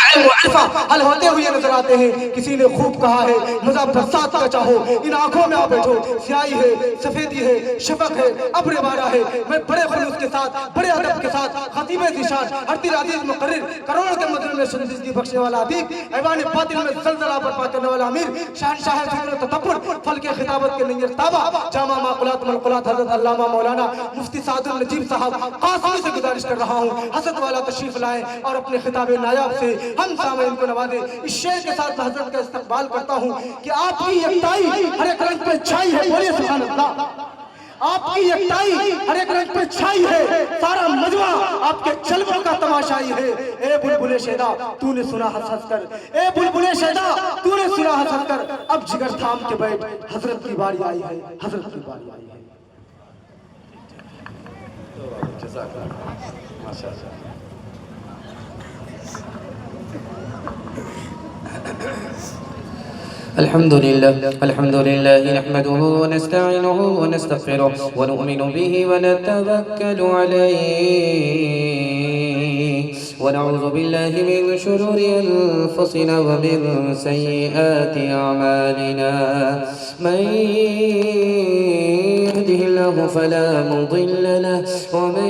इल्म व इल्फा हल होते हुए नजर आते हैं। किसी ने खूब कहा है मज़ा बरसात का चाहो, इन आंखों में आ बैठो, स्याही है, सफेदी है, शफक है, अब्र बारा है। मैं बड़े खुलूस के साथ, बड़े अदब के साथ खतीब ज़ीशान हरतिल अजीज मुकर्रिर, करोड़ के मजमे में संजीदगी बख्शने वाला अदीब, ऐवान बातिल में ज़लज़ला बर्पा करने वाला अमीर, शहंशाह ज़िक्र व तदब्बुर, फल के खिताबत के नैयर ताबा, जामा माक़ुलात मलक़ुलात हज़रत अल्लामा मौलाना मुफ्ती सादुल नजीब साहब कासमी से गुजारिश कर रहा हूँ हज़रत वाला तशरीफ लाएं और अपने खिताब नायाब से हम सामईन को नवाजें। इस शेर के साथ हज़रत का इस्तकबाल करता हूँ कि आपकी यकताई हर एक रंग पे छाई है, बोलिए सुभान अल्लाह। आपकी यकताई हर एक रंग पे छाई है, सारा मजमा आपके जलवों का तमाशाई है। ए बुलबुले शैदा तूने सुना हंस हंस कर, ए बुलबुले शैदा तूने सुना हंस हंस कर, अब जिगर थाम के बैठ, हजरत की बारी आई है, हजरत की बारी आई है। अल्हम्दुलिल्लाह नहमदुहु व नस्तईनुहु व नस्तगफिरुहु व नु'मिनु बिही व नतवक्कलु अलैहि व नऊज़ु बिल्लाहि मिन शुरूरि अनफुसिना व मिन सय्यिआति अअमालिना। मन यहदिहिल्लाहु फला मुदिल्ल लहु व मन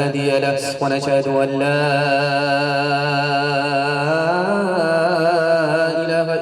हादिय लहु व नशहदु अन ला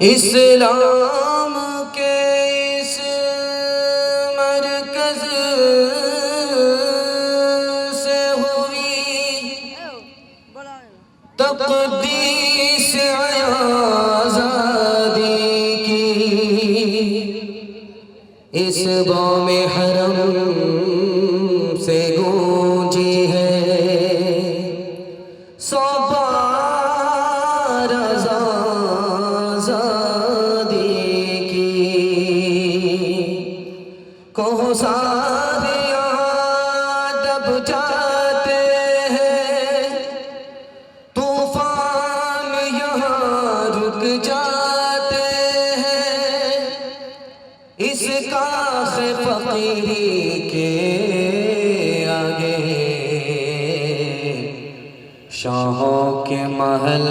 इस्लाम के इस मरकज़ से हुई तक़दीस आज़ादी की, इस बाम हरम से गूंजी है शाहों के महल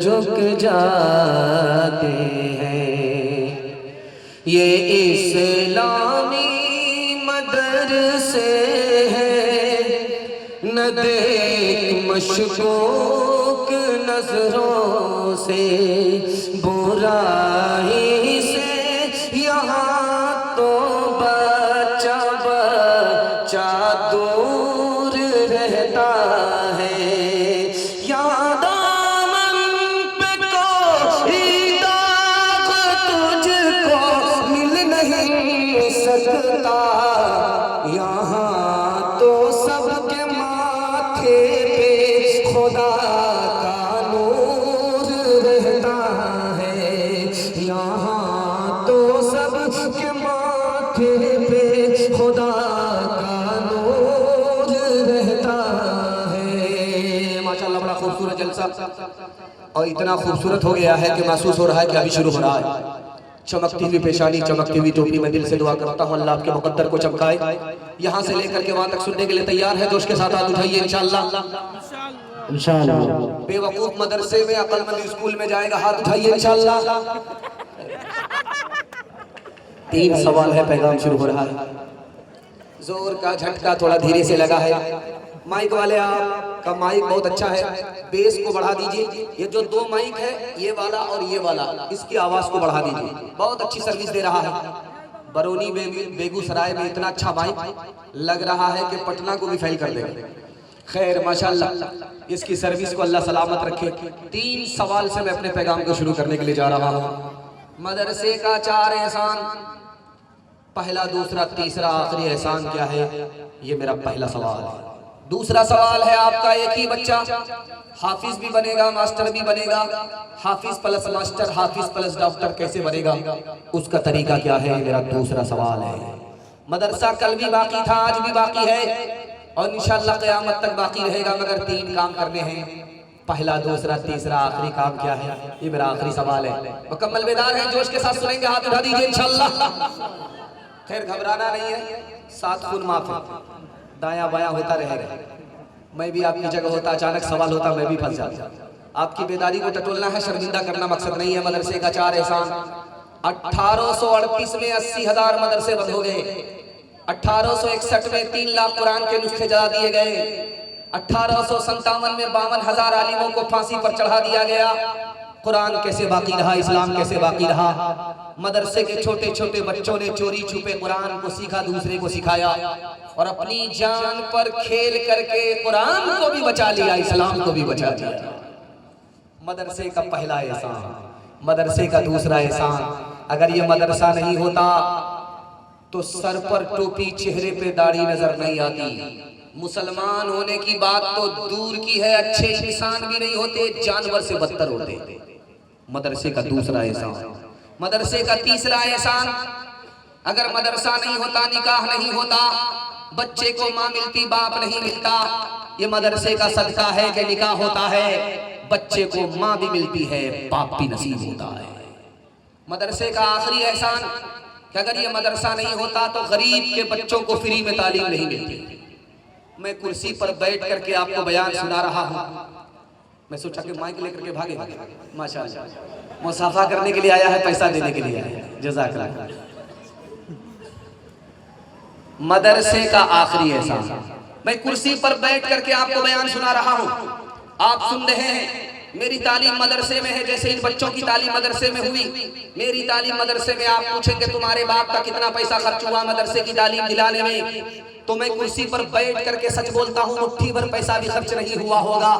झुक जाते हैं। ये इस्लामी मदरसे हैं, न देख मशकूक नजरों से, बुराई से यहाँ तो बच्चा बच्चा दूर रहता है। यहाँ तो सबके माथे पे खुदा का नूर रहता है। यहाँ तो सबके माथे पे खुदा का नूर रहता है। माशाअल्लाह बड़ा खूबसूरत जलसा और इतना खूबसूरत हो गया है कि महसूस हो रहा है कि अभी शुरू हो रहा है। चमकती हुई पेशानी, चमकती हुई टोपी, मैं दिल से दुआ करता हूँ अल्लाह आपके मुकद्दर को चमकाए। यहाँ से लेकर के वहाँ तक सुनने के लिए तैयार है, जोश के साथ हाथ उठाइए इंशाअल्लाह। इंशाअल्लाह। बेवकूफ मदरसे में, अक्लमंद स्कूल में जाएगा, हाथ उठाइए इंशाअल्लाह। 3 सवाल है, पैगाम शुरू हो रहा है। जोर का झटका थोड़ा धीरे से लगा है। माइक वाले आपका माइक बहुत अच्छा है, बेस को बढ़ा दीजिए। ये जो दो माइक है, ये वाला और ये वाला, इसकी आवाज को बढ़ा दीजिए। बहुत अच्छी सर्विस दे रहा है। बरौनी बेगूसराय में इतना अच्छा माइक लग रहा है कि पटना को भी फेल कर देगा। खैर माशाल्लाह, इसकी सर्विस को अल्लाह सलामत रखे। 3 सवाल से मैं अपने पैगाम को शुरू करने के लिए जा रहा हूँ। मदरसे का 4 एहसान, पहला, दूसरा, तीसरा, आखिरी एहसान क्या है? ये मेरा पहला सवाल है। दूसरा सवाल है आपका, एक ही बच्चा हाफिज भी बनेगा, मास्टर भी बनेगा। हाफिज प्लस मास्टर, हाफिज प्लस डॉक्टर कैसे बनेगा? उसका तरीका क्या है? मेरा दूसरा सवाल है। मदरसा कल भी बाकी था, आज भी बाकी है और इंशाअल्लाह क़यामत तक बाकी रहेगा, मगर 3 काम करने हैं। पहला, दूसरा, तीसरा, आखिरी काम क्या है? ये मेरा आखिरी सवाल है। मुकम्मल बेदार है, जोश के साथ सुनेंगे, हाथ उठा दीजिए इंशाअल्लाह। खैर घबराना नहीं है, 7 खून माफ है, दाया बाया होता रहेगा। मैं भी आपकी जगह होता, अचानक सवाल होता, मैं भी फंस जाता। आपकी बेदारी को टटोलना है, शर्मिंदा करना मकसद नहीं है। मदरसे का 4 एहसान। 1838 में 80,000 मदरसे बंद हो गए। 1861 में 3 लाख कुरान के नुस्खे जला दिए गए। 1857 में 52,000 आलिमों को फांसी पर चढ़ा दिया गया। कुरान कैसे बाकी रहा? इस्लाम कैसे बाकी रहा? मदरसे के छोटे छोटे बच्चों ने चोरी छुपे कुरान को सीखा, दूसरे को सिखाया और अपनी जान पर खेल करके कुरान को भी बचा लिया, इस्लाम को भी बचा लिया। मदरसे का पहला एहसान। मदरसे का दूसरा एहसान, अगर ये मदरसा नहीं होता तो सर पर टोपी, चेहरे पे दाढ़ी नजर नहीं आती। मुसलमान होने की बात तो दूर की है, अच्छे इंसान भी नहीं होते, जानवर से बदतर होते। मदरसे का दूसरा एहसान। मदरसे का तीसरा एहसान, अगर मदरसा नहीं होता, निकाह नहीं होता, बच्चे को माँ मिलती, बाप नहीं मिलता। ये मदरसे का सदका है कि निकाह होता है, बच्चे को माँ भी मिलती है, बाप भी नसीब होता है। मदरसे का आखिरी एहसान कि अगर ये मदरसा नहीं होता तो गरीब के बच्चों को फ्री में तालीम नहीं मिलती। मैं कुर्सी पर बैठ करके आपको बयान सुना रहा हूँ, मैं सोचा कि माइक लेकर के भागे। माशाअल्लाह, मुसाफा करने के लिए आया है, पैसा देने के लिए आया है। जज़ाकल्लाह। मदरसे का आखिरी एहसान, मैं कुर्सी पर बैठ करके आपको बयान सुना रहा हूँ, आप सुन रहे हैं। मेरी तालीम मदरसे में है, जैसे इन बच्चों की तालीम मदरसे में हुई, मेरी तालीम मदरसे में। आप पूछेंगे तुम्हारे बाप का कितना पैसा खर्च हुआ मदरसे की तालीम दिलाने में, तो मैं कुर्सी पर बैठ करके सच बोलता हूँ, मुट्ठी भर पैसा भी खर्च नहीं हुआ होगा।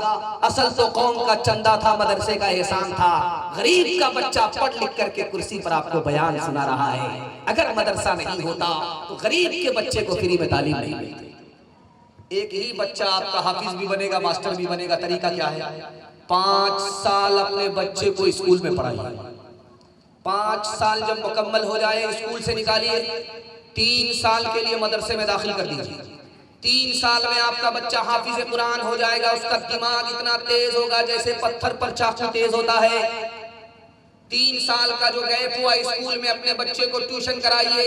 असल तो कौम का चंदा था, मदरसे का एहसान था। गरीब का बच्चा पढ़ लिख करके कुर्सी पर आपको बयान सुना रहा है। अगर मदरसा नहीं होता तो गरीब के बच्चे को फ्री में तालीम नहीं मिलती। एक ही बच्चा आपका हाफिज भी बनेगा, मास्टर भी बनेगा। तरीका क्या है? 5 साल अपने बच्चे को स्कूल में पढ़ाइए। 5 साल जब मुकम्मल हो जाए, स्कूल से निकालिए, 3 साल के लिए मदरसे में दाखिल कर दीजिए। 3 साल में आपका बच्चा हाफिज कुरान हो जाएगा। उसका दिमाग इतना तेज होगा जैसे पत्थर पर चाकू तेज होता है। 3 साल का जो गैप हुआ स्कूल में, अपने बच्चे को ट्यूशन कराइए,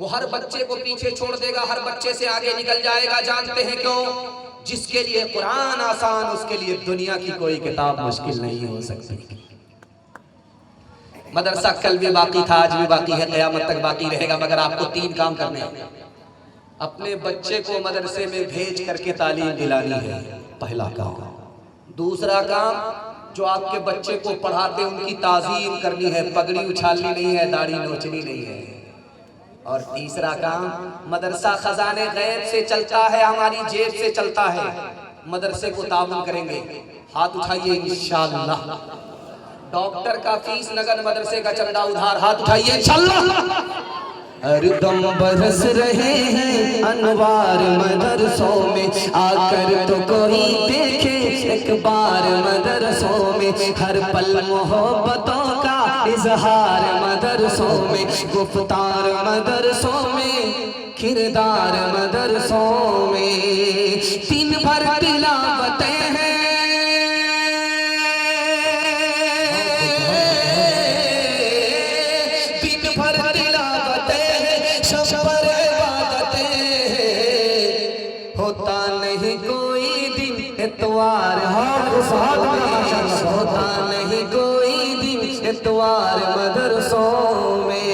वो हर बच्चे को पीछे छोड़ देगा, हर बच्चे से आगे निकल जाएगा। जानते हैं क्यों? जिसके लिए कुरान आसान, उसके लिए दुनिया की कोई किताब मुश्किल नहीं हो सकती। मदरसा कल भी बाकी था, आज भी बाकी है, क़यामत तक बाकी रहेगा, मगर आपको 3 काम करने हैं। अपने बच्चे को मदरसे में भेज करके तालीम दिलानी है, पहला काम। दूसरा काम, जो आपके बच्चे को पढ़ाते उनकी ताज़ीम करनी है, पगड़ी उछालनी नहीं है, दाढ़ी नोचनी नहीं है। और तीसरा काम, मदरसा खजाने गैब से चलता है, हमारी जेब से चलता है। मदरसे को ताउन करेंगे, हाथ उठाइए इंशाअल्लाह। डॉक्टर का फीस नगद, मदरसे का चंदा उधार, हाथ उठाइए इंशाअल्लाह। हरदम बरस रहे हैं अनवार मदरसों में, आकर तो कोई देखे एक बार मदरसों में। हर पल मोहब्बतों का इजहार मदरसों में, गुफ्तार मदरसों में, किरदार मदरसों में। दिन भर तिलावतें हैं, होता नहीं कोई दिन इतवार मदरसों में।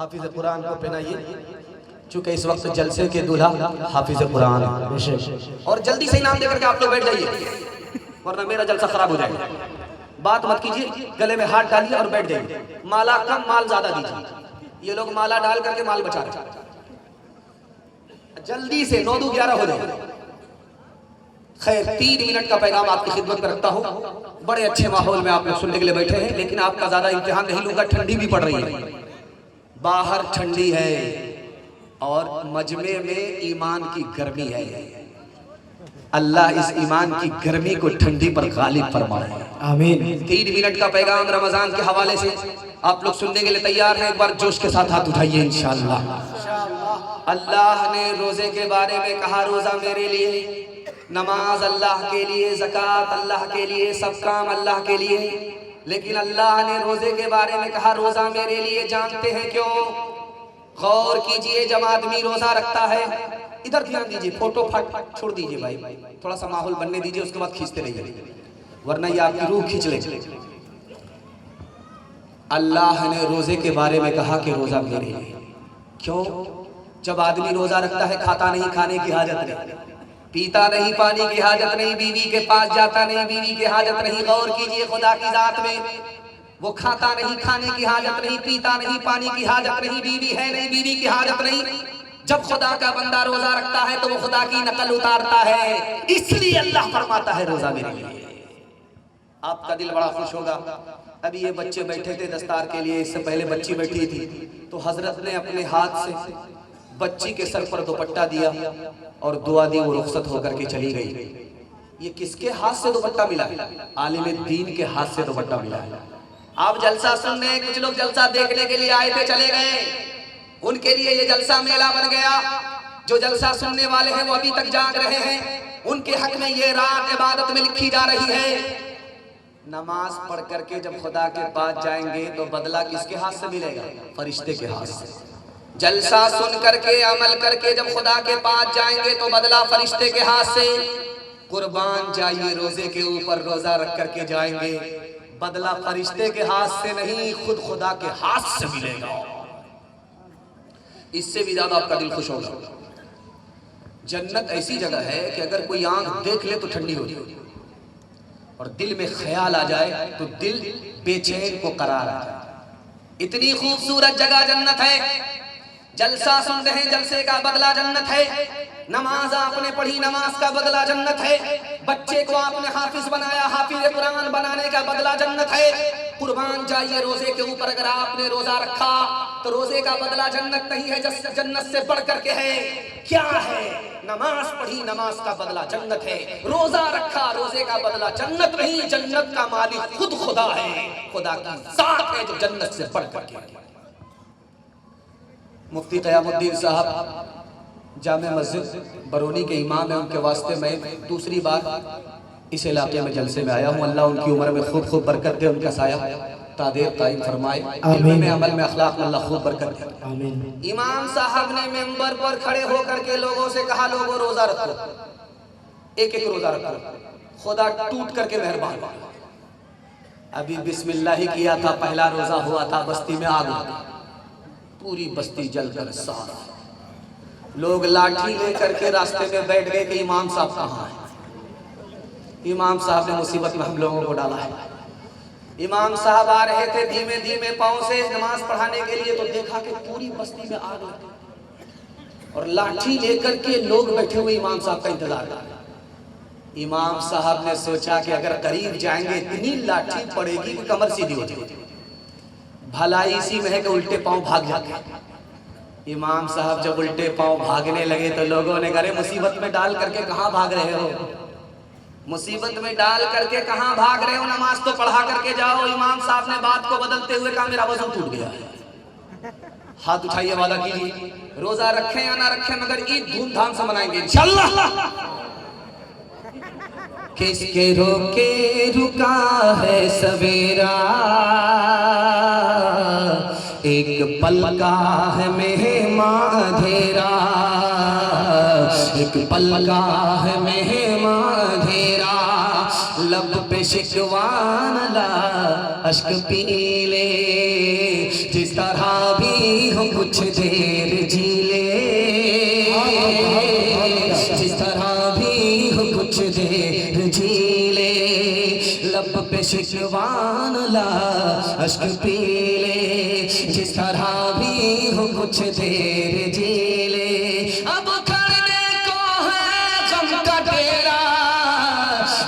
हाफिज कुरान को पहनाइए, चूंकि इस वक्त जलसे के दूल्हा हाफिज कुरान है। और जल्दी से इनाम देकर के आप लोग बैठ जाइए, वरना मेरा जलसा खराब हो जाएगा। बात मत कीजिए, गले में हाथ डालिए और बैठ जाइए। माला कम माल ज्यादा दीजिए। ये लोग माला डाल करके माल बचा रहे हैं। जल्दी से 9 2 11 हो जाए। खैर 3 मिनट का पैगाम आपकी खिदमत में रखता हूँ। बड़े अच्छे माहौल में आप लोग सुनने के लिए बैठे हैं, लेकिन आपका ज्यादा इम्तिहान नहीं लूंगा। ठंडी भी पड़ रही है, बाहर ठंडी है और मजमे में ईमान की गर्मी है। अल्लाह इस ईमान की गर्मी को ठंडी पर गालिब फरमाए, आमीन। 3 मिनट का पैगाम रमजान के हवाले से आप लोग सुनने के लिए तैयार हैं? एक बार जोश के साथ हाथ उठाइए इंशाअल्लाह। अल्लाह ने रोजे के बारे में कहा, रोजा मेरे लिए, नमाज अल्लाह के लिए, ज़कात अल्लाह के लिए, सब काम अल्लाह के लिए। लेकिन अल्लाह ने रोजे के बारे में कहा, रोजा मेरे लिए। जानते हैं क्यों? गौर कीजिए, जब आदमी रोजा रखता है, इधर ध्यान दीजिए, फोटो फट छोड़ दीजिए भाई, थोड़ा सा माहौल बनने दीजिए, उसके बाद खींचते रहिए, वरना ये आपकी रूह खींच ले। अल्लाह ने रोजे के बारे में कहा कि रोजा मेरे लिए। क्यों? जब आदमी रोजा रखता है, खाता नहीं, खाने की हाजत नहीं, पीता नहीं, पानी की हाजत नहीं, बीवी के पास जाता नहीं, बीवी की हाजत नहीं। गौर कीजिए खुदा की जात में, वो खाता नहीं, खाने की हाजत नहीं, पीता नहीं, पानी की हाजत नहीं, बीवी है नहीं, बीवी की हाजत नहीं। जब खुदा का बंदा रोजा रखता है तो वो खुदा की नकल उतारता है, इसलिए अल्लाह फरमाता है रोजा मेरे लिए। आपका दिल बड़ा खुश होगा। अभी ये बच्चे बैठे थे दस्तार के लिए, इससे पहले बच्ची बैठी थी, तो हजरत ने अपने हाथ से बच्ची के सर पर दुपट्टा दिया और दुआ दी, वो रुखसत होकर के चली गई। ये किसके हाथ से दुपट्टा मिला? आलिम दीन के हाथ से दुपट्टा मिला है। आप जलसा सुन रहे हैं, कुछ लोग जलसा देखने के लिए आए थे, चले गए, उनके लिए ये जलसा मेला बन गया। जो जलसा सुनने वाले हैं वो अभी तक जाग रहे हैं, उनके हक में ये रात इबादत में लिखी जा रही है। नमाज पढ़ करके जब खुदा के पास जाएंगे तो बदला किसके हाथ से मिलेगा? फरिश्ते के हाथ से। जलसा सुन करके अमल करके जब खुदा के पास जाएंगे तो बदला फरिश्ते के हाथ से। कुर्बान जाइए, रोजे के ऊपर रोजा रख करके जाएंगे, बदला फरिश्ते के हाथ से नहीं, खुद खुदा के हाथ से मिलेगा। इससे भी ज्यादा आपका दिल खुश होगा। जन्नत ऐसी जगह है कि अगर कोई आंख देख ले तो ठंडी हो जाए, और दिल में ख्याल आ जाए तो दिल बेचैन को करार आ जाए। इतनी खूबसूरत जगह जन्नत है। जलसा सुन रहे हैं, जलसे का बदला जन्नत है। नमाज आपने पढ़ी, नमाज का बदला जन्नत है। बच्चे को आपने हाफिज बनाया, हाफिज कुरान बनाने का बदला जन्नत है। कुर्बान जाइए, रोजे के ऊपर अगर आपने रोजा रखा तो रोजे का बदला जन्नत नहीं है, जन्नत से बढ़ करके है। क्या है? नमाज पढ़ी, नमाज का बदला जन्नत है। रोजा रखा, रोजे का बदला जन्नत नहीं, जन्नत का मालिक खुद खुदा है, खुदा की जात है जो जन्नत से बढ़ करके। मुफ्ती क़यामुद्दीन साहब जामे मस्जिद बरौनी के इमाम है, उनके वास्ते मैं दूसरी बार इस इलाके में जलसे में आया हूँ। अल्लाह उनकी उम्र में खूब खूब बरकत दे, उनका साया तादेर कायम फरमाए, इल्म में अमल में अखलाक में अल्लाह खूब बरकत दे, आमीन। इमाम साहब ने मेंबर पर खड़े होकर के लोगों से कहा, लोगों रोजा रखो, एक एक रोजा रखो, खुदा टूट करके मेहरबान। अभी बिस्मिल्लाह ही किया था, पहला रोजा हुआ था, बस्ती में आग लगी, पूरी बस्ती जलकर साफ। लोग लाठी लेकर के रास्ते में बैठ गए कि इमाम साहब कहाँ है। इमाम साहब ने मुसीबत में हम लोगों को डाला है। इमाम साहब आ रहे थे धीमे धीमे पांव से नमाज पढ़ाने के लिए, तो देखा कि पूरी बस्ती में आग लगी और लाठी लेकर के लोग बैठे हुए इमाम साहब का इंतजार कर रहे। इमाम साहब ने सोचा कि अगर करीब जाएंगे इतनी लाठी पड़ेगी कि कमर सीधी हो जाएगी। भलाई इसी में है कि उल्टे पांव भाग जाते। इमाम साहब जब उल्टे पांव भागने लगे तो लोगों ने कहा, मुसीबत में डाल करके कहाँ भाग रहे हो, मुसीबत में डाल करके कहाँ भाग रहे हो, नमाज तो पढ़ा करके जाओ। इमाम साहब ने बात को बदलते हुए कहा, मेरा वजन टूट गया है। हाथ उठाइए, वादा कीजिए, रोजा रखें या ना रखें मगर ईद धूमधाम से मनाएंगे इंशाअल्लाह। किसके रोके रुका है सवेरा, एक पल का है मेहमान अंधेरा, एक पल का है मेहमान अंधेरा। लब पे शिकवान ला अश्क पी ले, जिस तरह भी हो कुछ देर जी ले, जिस तरह भी हो कुछ देर जी ले, लब पे शिकवान ला अश्क पी ले, जिस तरह भी हो कुछ देर जी ले। अब खड़ने को है गम का डेरा,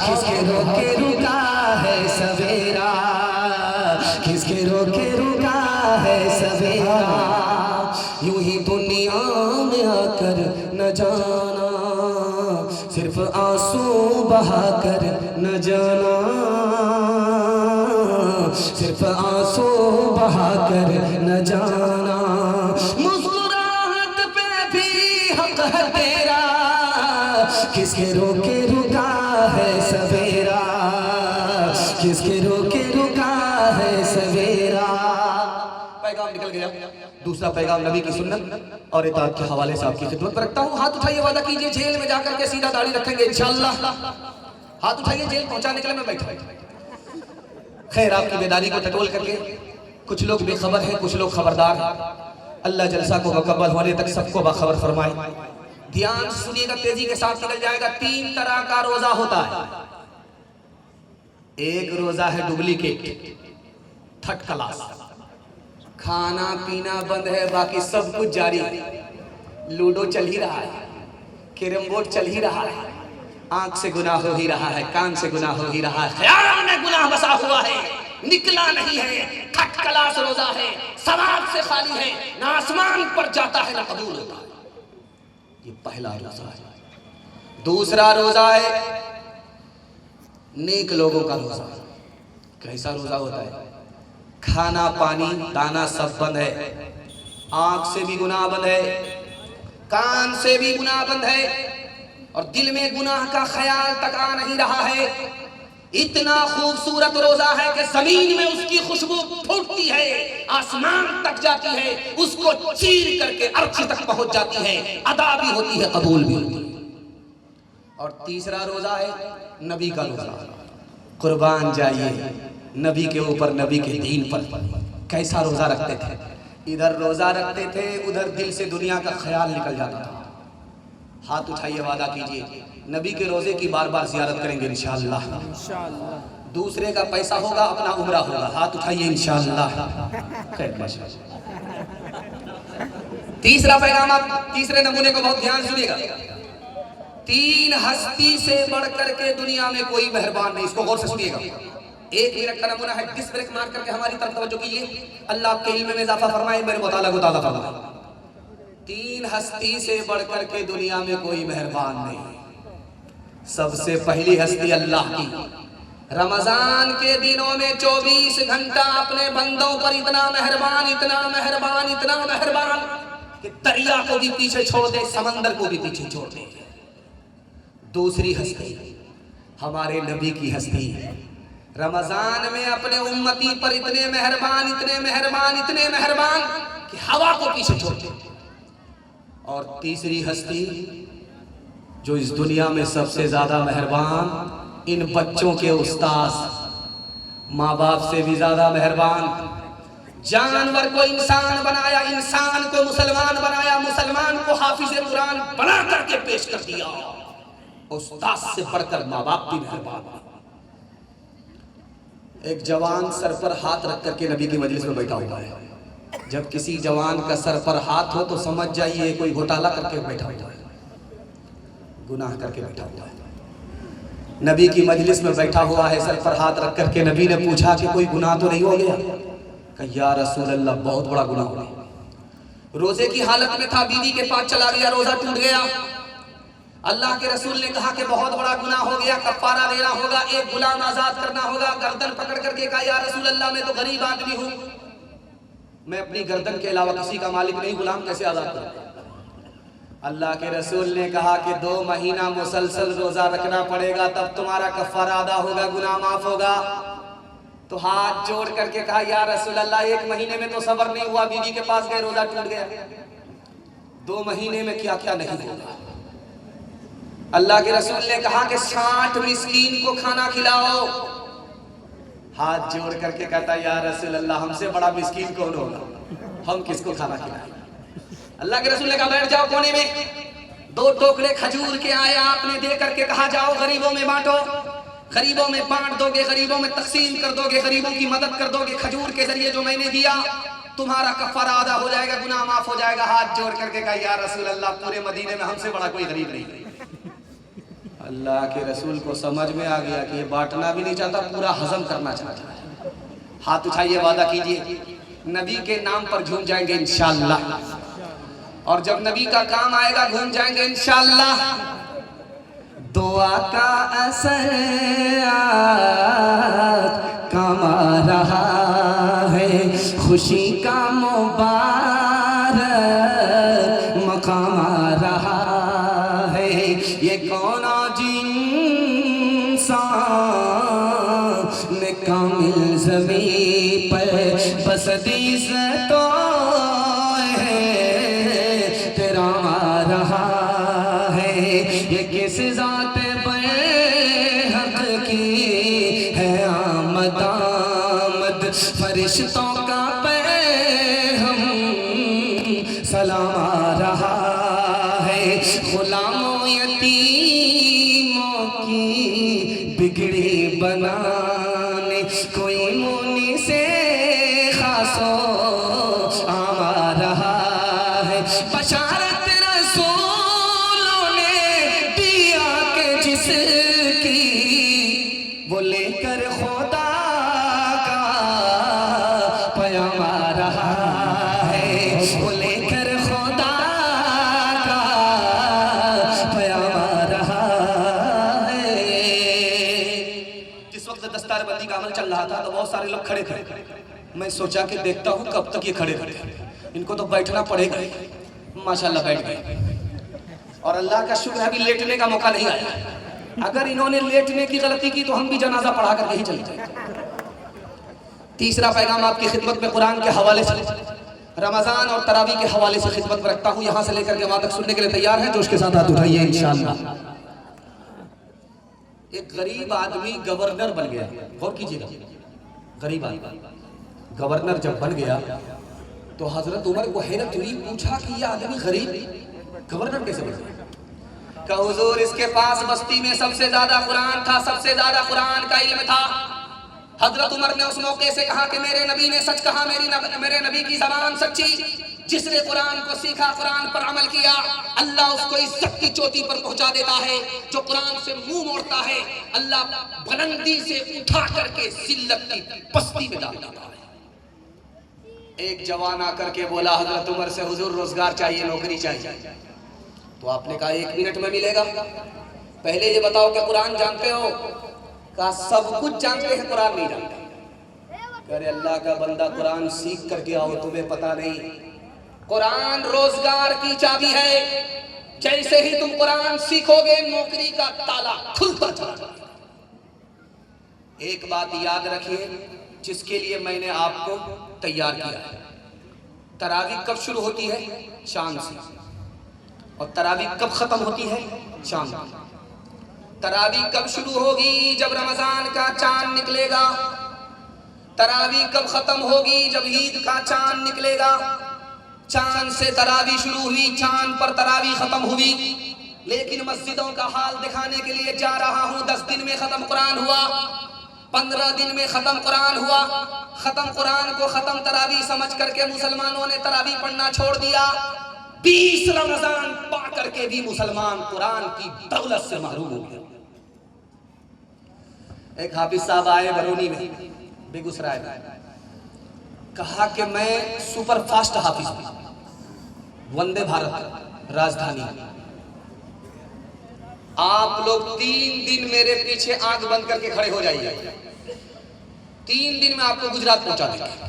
किसके रोके रुका है सवेरा, किसके रोके रुका है सवेरा। यूं ही दुनिया में आकर न जाना, सिर्फ आंसू बहाकर न जाना, सिर्फ आंसू बहाकर न जाना। मुस्कुराहट पे भी हक है तेरा, किसके रोके रुका है सवेरा, किसके रोके रुका है सवेरा। पैगाम निकल गया। दूसरा पैगाम नबी की सुन्नत और इताअत के हवाले से आपकी खिदमत पर रखता हूँ। हाथ उठाइए, वादा कीजिए जेल में जाकर के सीधा दाढ़ी रखेंगे इंशाअल्लाह। हाथ उठाइए, जेल पहुंचाने के लिए मैं बैठा। खैर, आपकी बेदारी को टटोल करके कुछ लोग बेखबर हैं, कुछ लोग खबरदार हैं। अल्लाह जलसा को मुकम्मल होने तक सबको बाखबर फरमाए। ध्यान सुनिएगा, तेजी के साथ निकल जाएगा। 3 तरह का रोजा होता है। एक रोजा है डुप्लीकेट, थर्ड क्लास, खाना पीना बंद है, बाकी सब कुछ जारी है। लूडो चल ही रहा है, कैरम बोर्ड चल ही रहा है, आंख से गुनाह हो ही रहा है, कान से गुनाह हो ही रहा है, ख्याल में गुनाह बसा हुआ है, निकला नहीं है। थर्ड क्लास रोजा है, सवाब से खाली है, ना आसमान पर जाता है ना कबूल होता है। ये पहला रोजा है। दूसरा रोजा है नेक लोगों का रोजा। कैसा रोजा होता है? खाना पानी दाना सब बंद है, आंख से भी गुनाह बंद है, कान से भी गुनाह बंद है, और दिल में गुनाह का ख्याल तक आ नहीं रहा है। इतना खूबसूरत रोजा है कि जमीन में उसकी खुशबू फूटती है, आसमान तक जाती है, उसको चीर करके अर्श तक पहुंच जाती है, अदा भी होती है, कबूल भी होती है। और तीसरा रोजा है नबी का रोजा। कुर्बान जाइए नबी के ऊपर, नबी के दीन पर। कैसा रोजा रखते थे? इधर रोजा रखते थे, उधर दिल से दुनिया का ख्याल निकल जाता था। हाथ उठाइए, वादा कीजिए नबी के रोजे की बार बार जियारत करेंगे इंशाअल्लाह। दूसरे का पैसा होगा, अपना उम्रा होगा। हाथ उठाइए इंशाअल्लाह। तीसरा पैगाम, आप तीसरे नमूने को बहुत ध्यान सुनिएगा। 3 हस्ती से बढ़कर के दुनिया में कोई मेहरबान नहीं। इसको गौर से सुनिएगा। 1 मिनट का नमूना है, डिस्क ब्रेक मार करके हमारी तरफ तवज्जो कीजिए। अल्लाह आपके इल्म में इजाफा फरमाए, मेरे मुताला को ताला फरमाए। 3 हस्ती से बढ़कर के दुनिया में कोई मेहरबान नहीं। सबसे पहली हस्ती अल्लाह की। रमजान के दिनों में 24 घंटा अपने बंदों पर इतना मेहरबान, इतना मेहरबान, इतना मेहरबान कि दरिया को भी पीछे छोड़ दे, समंदर को भी पीछे छोड़ दे। दूसरी हस्ती हमारे नबी की हस्ती। रमजान में अपने उम्मती पर इतने मेहरबान, इतने मेहरबान, इतने मेहरबान कि हवा को पीछे छोड़ दे। और तीसरी हस्ती जो इस दुनिया में सबसे ज्यादा मेहरबान, इन बच्चों के उस्ताद, माँ बाप से भी ज्यादा मेहरबान। जानवर को इंसान बनाया, इंसान को मुसलमान बनाया, मुसलमान को हाफिज कुरान बना करके पेश कर दिया। उस्ताद से बढ़कर माँ बाप भी मेहरबान। एक जवान सर पर हाथ रख करके नबी की मजलिस में बैठा हुआ है। जब किसी जवान का सर पर हाथ हो तो समझ जाइए कोई घोटाला करके बैठा हुआ है, गुनाह करके बैठा हुआ है। नबी की मजलिस में बैठा हुआ है, सर पर हाथ रख करके नबी ने पूछा कि कोई गुनाह तो नहीं हो गया? कहा या रसूल अल्लाह, बहुत बड़ा गुनाह हो गया। रोजे की हालत में था, बीवी के पास चला गया, रोजा टूट गया। अल्लाह के रसूल ने कहा कि बहुत बड़ा गुनाह हो गया, कफ्फारा देना होगा, एक गुलाम आजाद करना होगा। गर्दन पकड़ करके कहा या रसूल अल्लाह, मैं तो गरीब आदमी हूँ, मैं अपनी गर्दन के अलावा किसी का मालिक नहीं, गुलाम कैसे आजाद करूं? अल्लाह के रसूल ने कहा कि 2 महीना मुसलसल रोजा रखना पड़ेगा, तब तुम्हारा कफ्फारा अदा होगा, गुनाह माफ होगा। तो हाथ जोड़ करके कहा या रसूल अल्लाह, 1 महीने में तो सब्र नहीं हुआ, बीवी के पास गए, रोजा टूट गया। 2 महीने में क्या क्या नहीं होगा। अल्लाह के रसूल ने कहा कि 60 मिस्कीन को खाना खिलाओ। हाथ जोड़ करके कहता या रसूल अल्लाह, हमसे बड़ा मिस्कीन कौन होगा, हम किसको खाना खिलाएं? अल्लाह के रसूल ने कहा बैठ जाओ कोने में। 2 टोकरे खजूर के आए, आपने दे करके कहा जाओ गरीबों में बांटो, गरीबों में बांट दोगे, गरीबों में तकसीम कर दोगे, गरीबों की मदद कर दोगे। खजूर के जरिए जो मैंने दिया तुम्हारा कफारा अदा हो जाएगा, गुनाह माफ हो जाएगा। हाथ जोड़ करके कहा या रसूल अल्लाह, पूरे मदीने में हमसे बड़ा कोई गरीब नहीं। अल्लाह के रसूल को समझ में आ गया कि ये बांटना भी नहीं चाहता, पूरा हजम करना चाहता है। हाथ उठाइए, वादा कीजिए नबी के नाम पर झूम जाएंगे इंशाअल्लाह, और जब नबी का काम आएगा घूम जाएंगे इंशाअल्लाह। दुआ का असर कमा रहा है, खुशी का मुबारक मकाम आ रहा है। ये कौन इंसान ने कामिल ज़मीं पर बसती से तो तेरा आ रहा है। ये किस ज़ात हक की है आमद आमद, फरिश्तों का हम सलाम आ रहा है। गुलामों यतीमों की बिगड़ी बनाने कोई मुनि से खासो आ रहा है। बशारत रसूलों ने दिया के जिसकी वो लेकर खुदा का पैगाम आ रहा है, वो लेकर खुदा का पैगाम आ रहा है। जिस वक्त दस्तारबंदी का अमल चल रहा था तो बहुत सारे लोग खड़े थे। मैं सोचा कि देखता हूँ कब तक ये खड़े खड़े, इनको तो बैठना पड़ेगा। माशाल्लाह बैठ गए, और अल्लाह का शुक्र है अभी लेटने का मौका नहीं आया। अगर इन्होंने लेटने की गलती की तो हम भी जनाजा पढ़ा करके ही चलते। तीसरा पैगाम आपकी खिदमत में कुरान के हवाले से, रमजान और तरावी के हवाले से खिदमत में रखता हूँ। यहाँ से लेकर के वहां तक सुनने के लिए तैयार हैं? जोश के साथ हाथ उठाइए इंशाअल्लाह। एक गरीब आदमी गवर्नर बन गया। गौर कीजिएगा, गरीब आदमी गवर्नर जब बन गया तो हजरत उमर को हैरत हुई, पूछा कि यह आदमी गरीब गवर्नर कैसे बन गया? कहा हुजूर इसके पास बस्ती में सबसे ज्यादा कुरान था, सबसे ज्यादा कुरान का इल्म था। हजरत उमर ने उस मौके से कहा कि मेरे नबी ने सच कहा, मेरे नबी की ज़बान सच्ची। जिसने कुरान को सीखा, कुरान पर अमल किया, अल्लाह उसको इज्जत की चोटी पर पहुंचा देता है। जो कुरान से मुंह मोड़ता है, अल्लाह बुलंदी से उठा करके जिल्लत की पस्ती में डाल देता है। एक जवान आकर के बोला हजरत उमर से, हुजूर रोजगार चाहिए, नौकरी चाहिए। तो आपने कहा 1 मिनट में मिलेगा, पहले ये बताओ कि कुरान जानते हो? कहा सब कुछ जानते हैं, कुरान नहीं जानते। अरे अल्लाह का बंदा, कुरान सीख करके आओ, तुम्हें पता नहीं कुरान रोजगार की चाबी है। जैसे ही तुम कुरान सीखोगे नौकरी का ताला खुलता चला जाएगा। एक बात याद रखिए, जिसके लिए मैंने आपको तैयार किया है। तरावी कब शुरू होती है? शाम से। और तरावी कब खत्म होती है? शाम को। तरावी कब शुरू होगी? जब रमजान का चांद निकलेगा। तरावी कब खत्म होगी? जब ईद का चांद निकलेगा। चांद से तरावी शुरू हुई, चांद पर तरावी खत्म हुई। लेकिन मस्जिदों का हाल दिखाने के लिए जा रहा हूं। 10 दिन में खत्म कुरान हुआ, 15 दिन में खत्म कुरान हुआ। खत्म कुरान को खत्म तरावी समझ करके मुसलमानों ने तरावी पढ़ना छोड़ दिया। 20 रमजान पा करके भी मुसलमान कुरान की दौलत से महरूम हो गया। एक हाफिज साहब आए बरौनी में, बेगूसराय में, कहा कि मैं सुपर फास्ट हाफिज हूं, वंदे भारत राजधानी। आप लोग 3 दिन मेरे पीछे आंख बंद करके खड़े हो जाइए, 3 दिन में आपको गुजरात पहुंचा देंगे।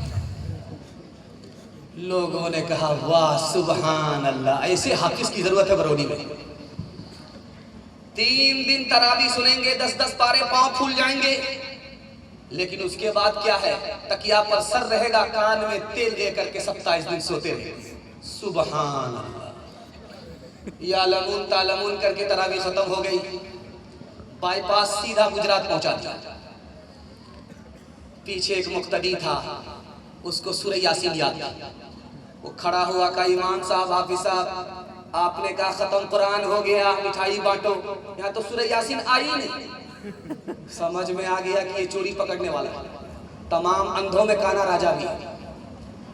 लोगों ने कहा वाह सुभान अल्लाह, ऐसे हाफिज की जरूरत है बरौनी में। 3 दिन तरावी सुनेंगे, 10-10 पारे, पांव फूल जाएंगे। लेकिन उसके बाद क्या है? तकिया पर सर रहेगा, कान में तेल दे करके 27 दिन सोते रहे। सुभान अल्लाह। या लमून तालमून करके तरावी खत्म हो गई, बाईपास सीधा गुजरात पहुंचा दिया। पीछे एक मुक्तदी था, उसको सूरह यासीन याद था। वो खड़ा हुआ का इमाम साहब, हाफिज साहब, आपने कहा खत्म कुरान हो गया, मिठाई बांटो। यहाँ तो सूरह यासीन आई नहीं। समझ में आ गया कि ये चोरी पकड़ने वाला है। तमाम अंधों में काना राजा भी है।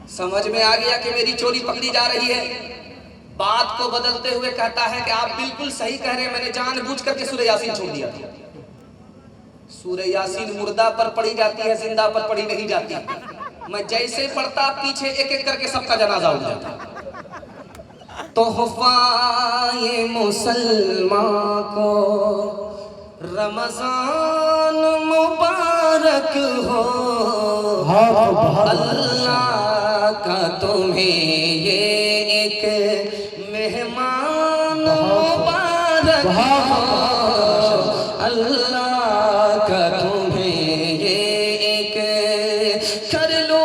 समझ में आ गया कि मेरी चोरी पकड़ी जा रही है। बात को बदलते हुए कहता है कि आप बिल्कुल सही कह रहे हैं, मैंने जानबूझ करके सूरह यासीन छोड़ दिया था। सूरह यासीन मुर्दा पर पढ़ी जाती है, जिंदा पर पढ़ी नहीं जाती। मैं जैसे पढ़ता पीछे एक एक करके सबका जनाजा उठ जाता। तोहफा ये मुसलमान को रमजान मुबारक हो, अल्लाह का तुम्हें ये एक मेहमान मुबारक हो, अल्लाह का तुम्हें ये एक कर लो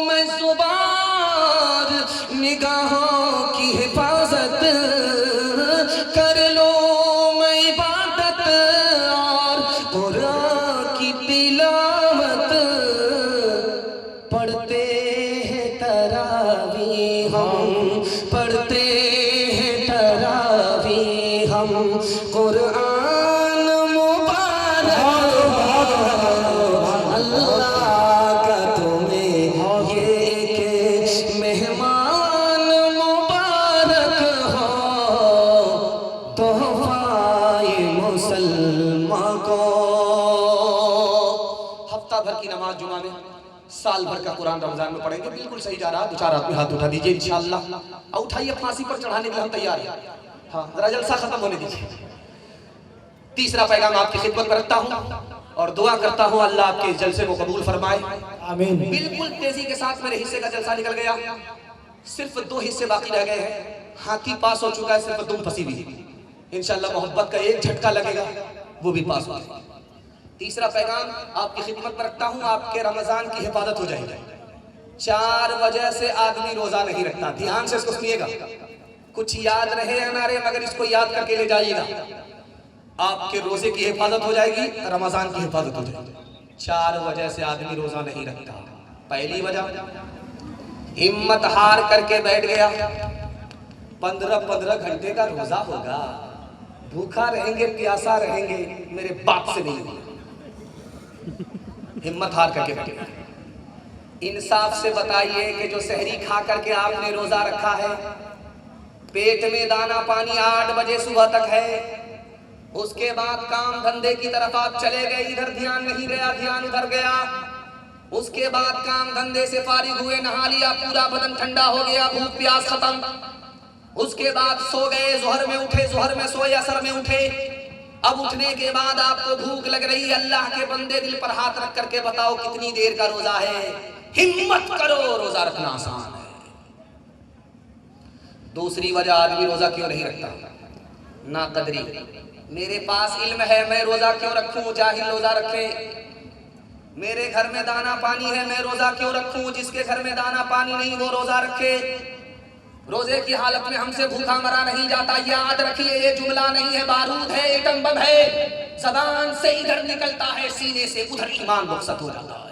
मैं जुबार निगाहों की हिफाजत, कर लो मैं इबादत और कुरान की तिलावत, पढ़ते हैं तरावी हम, पढ़ते हैं तरावी हम, कुरान मुबारक अल्लाह का तुम्हें ये एक मेहमान मुबारक हो, तोहफा ये मुसलमान को। हफ्ता भर की नमाज जुमा में, साल भर का कुरान रमजान में पढ़ेंगे। बिल्कुल सही जा रहा है। 2-4 आदमी हाथ उठा दीजिए इंशाअल्लाह। उठाइए, फांसी पर चढ़ाने के लिए हम तैयार हैं। हाँ, जरा जलसा खत्म होने दीजिए। तीसरा पैगाम आपकी खिदमत में रखता हूँ और दुआ करता हूँ अल्लाह आपके जलसे को कबूल फरमाए, आमीन। बिल्कुल तेजी के साथ मेरे हिस्से का जलसा निकल गया। सिर्फ 2 हिस्से बाकी रह गए हैं। हाथी पास हो चुका है, सिर्फ दुम फंसी हुई। इंशाअल्लाह मोहब्बत का एक झटका लगेगा, वो भी पास हो जाएगा। तीसरा पैगाम आपकी खिदमत में रखता हूँ, आपके रमजान की हिफाजत हो जाएगी। 4 वजह से आदमी रोजा नहीं रखता। ध्यान से इसको सुनिएगा, कुछ याद रहे या ना रहे, मगर इसको याद करके ले जाइएगा। आपके रोजे की हिफाजत हो जाएगी, रमजान की हिफाजत हो जाएगी। 4 वजह से आदमी रोजा नहीं रखता। पहली वजह, हिम्मत हार करके बैठ गया। 15-15 घंटे का रोजा होगा, भूखा रहेंगे, प्यासा रहेंगे, मेरे बाप से नहीं होगा। हिम्मत हार करके बैठ गया। इंसाफ से बताइए कि जो सहरी खा करके आपने रोजा रखा है, पेट में दाना पानी 8 बजे सुबह तक है, उसके बाद काम धंधे की तरफ आप चले गए, इधर ध्यान नहीं गया, ध्यान उधर गया। उसके बाद काम धंधे से फारिग हुए, नहा लिया, पूरा बदन ठंडा हो गया, भूख प्यास खत्म। उसके बाद सो गए, जोहर में उठे, जोहर में सोए, असर में उठे। अब उठने के बाद आपको भूख लग रही। अल्लाह के बंदे दिल पर हाथ रख करके बताओ कितनी देर का रोजा है। हिम्मत करो, रोजा रखना आसान है। दूसरी वजह आदमी रोजा क्यों नहीं रखता, ना कदरी। मेरे पास इल्म है, मैं रोजा क्यों रखूं, जाहिल रोजा रखे। मेरे घर में दाना पानी है, मैं रोजा क्यों रखूं, जिसके घर में दाना पानी नहीं वो रोजा रखे। रोजे की हालत में हमसे भूखा मरा नहीं जाता। याद रखिए, ये जुमला नहीं है, बारूद है, एटम बम है। ज़बान से इधर निकलता है, सीने से उधर ईमान रुखसत हो जाता है।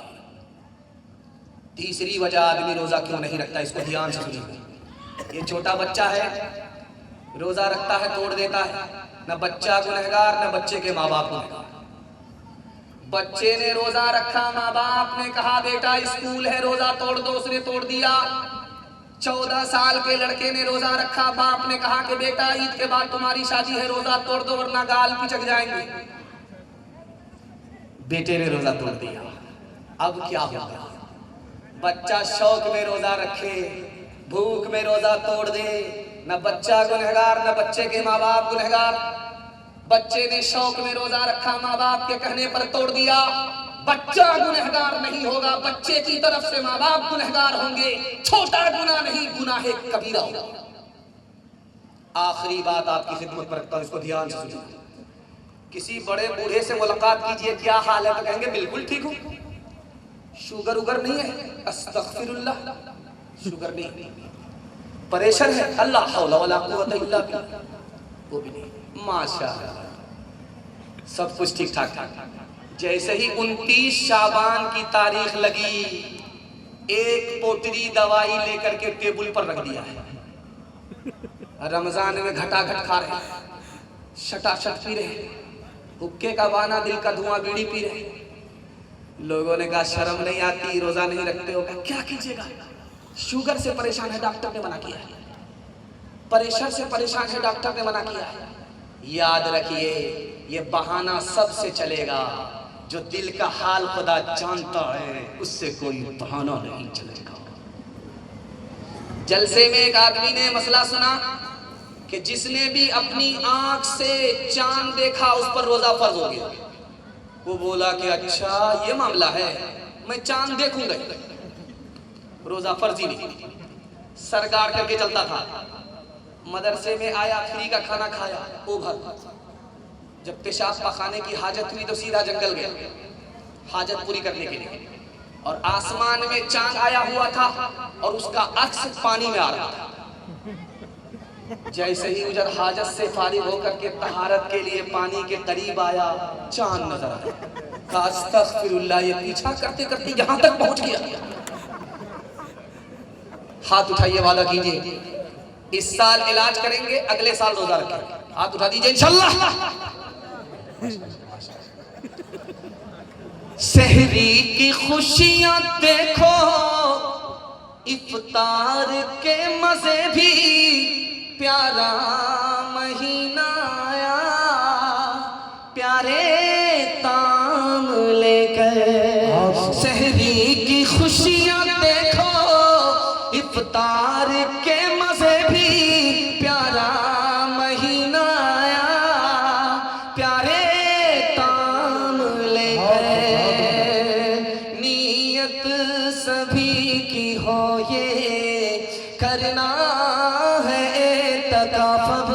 तीसरी वजह आदमी रोजा क्यों नहीं रखता, इसको ध्यान से सुनिए। ये छोटा बच्चा है, रोजा रखता है, तोड़ देता है। न बच्चा गुनहगार, न बच्चे के माँ बाप गुनहगार। बच्चे ने रोजा रखा, माँ बाप ने कहा बेटा स्कूल है, रोजा तोड़ दो, उसने तोड़ दिया। 14 साल के लड़के ने रोजा रखा, बाप ने कहा कि बेटा ईद के बाद तुम्हारी शादी है, रोजा तोड़ दो वरना गाल पिचक जाएंगे। बेटे ने रोजा तोड़ दिया। अब क्या होगा? बच्चा शौक में रोजा रखे, भूख में रोजा तोड़ दे। न बच्चा गुनहगार, न बच्चे के माँ बाप गुनहगार। बच्चे ने शौक में रोजा रखा, माँ बाप के कहने पर तोड़ दिया। बच्चा गुनहगार नहीं होगा, बच्चे की तरफ से माँ बाप गुनहगार होंगे। छोटा गुनाह नहीं, गुनाह कबीरा होगा। आखिरी बात आपकी खिदमत में रखता हूं, इसको ध्यान से सुनिए। किसी बड़े बूढ़े से मुलाकात कीजिए, क्या हाल है, तो कहेंगे बिल्कुल ठीक हूं, शुगर उगर नहीं है, अस्तगफिरुल्लाह, शुगर नहीं, प्रेशर है, अल्लाह हौला वला कुव्वता इल्ला बिल्लाह, वो भी नहीं, माशाअल्लाह, सब कुछ ठीक ठाक। जैसे ही 29 शाबान की तारीख लगी, एक पोटली दवाई लेकर के टेबल पर रख दिया है। रमजान में घटाघट खा रहे, शटाशट पी रहे, हुक्के का बहाना, दिल का धुआं, बीड़ी पी रहे। लोगों ने कहा शर्म नहीं आती, रोजा नहीं रखते हो? क्या कीजिएगा, शुगर से परेशान है, डॉक्टर ने मना किया है। प्रेशर से परेशान है, डॉक्टर ने मना किया है। याद रखिए, ये बहाना सबसे चलेगा, जो दिल का हाल खुदा जानता है उससे कोई बहाना नहीं चलेगा। जलसे में एक आदमी ने मसला सुना कि जिसने भी अपनी आंख से चांद देखा उस पर रोजा फर्ज हो गया। वो बोला कि अच्छा ये मामला है, मैं चांद देखूंगा, रोजा फर्ज ही नहीं। सरगाड़ करके चलता था, मदरसे में आया, फ्री का खाना खाया, ओभर। जब पेशाब पखाने की हाजत हुई तो सीधा जंगल गया हाजत पूरी करने के लिए, और आसमान में चांद आया हुआ था और उसका अक्स पानी में आ रहा था। जैसे ही उधर हाजत से फारिग होकर के तहारत के लिए पानी के करीब आया, चांद नजर आया। अस्तगफिरुल्लाह, ये पीछा करते करते यहां तक पहुंच गया। हाथ उठाइए, वादा कीजिए इस साल इलाज करेंगे, अगले साल रोजा रखेंगे। हाथ उठा दीजिए इंशाल्लाह। सहरी की खुशियां देखो, इफ्तार के मजे भी, प्यारा महीना आया, प्यारे ताम लेकर। सहरी की खुशियां देखो, इफ्तार के मजे भी, प्यारा महीना आया, प्यारे ताम लेकर। नीयत सभी की हो ये करना है तकाफब,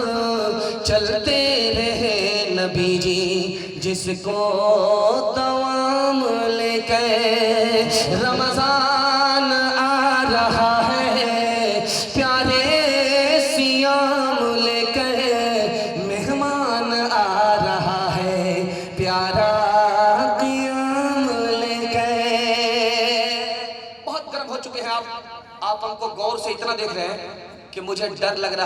चलते रहे नबी जी जिसको दवाम लेकर। रमजान आ रहा है, प्यारे सियाम लेकर, मेहमान आ रहा है, प्यारा क़ियाम लेकर। बहुत गर्म हो चुके हैं आप हमको गौर से इतना देख रहे हैं कि मुझे डर लग रहा है।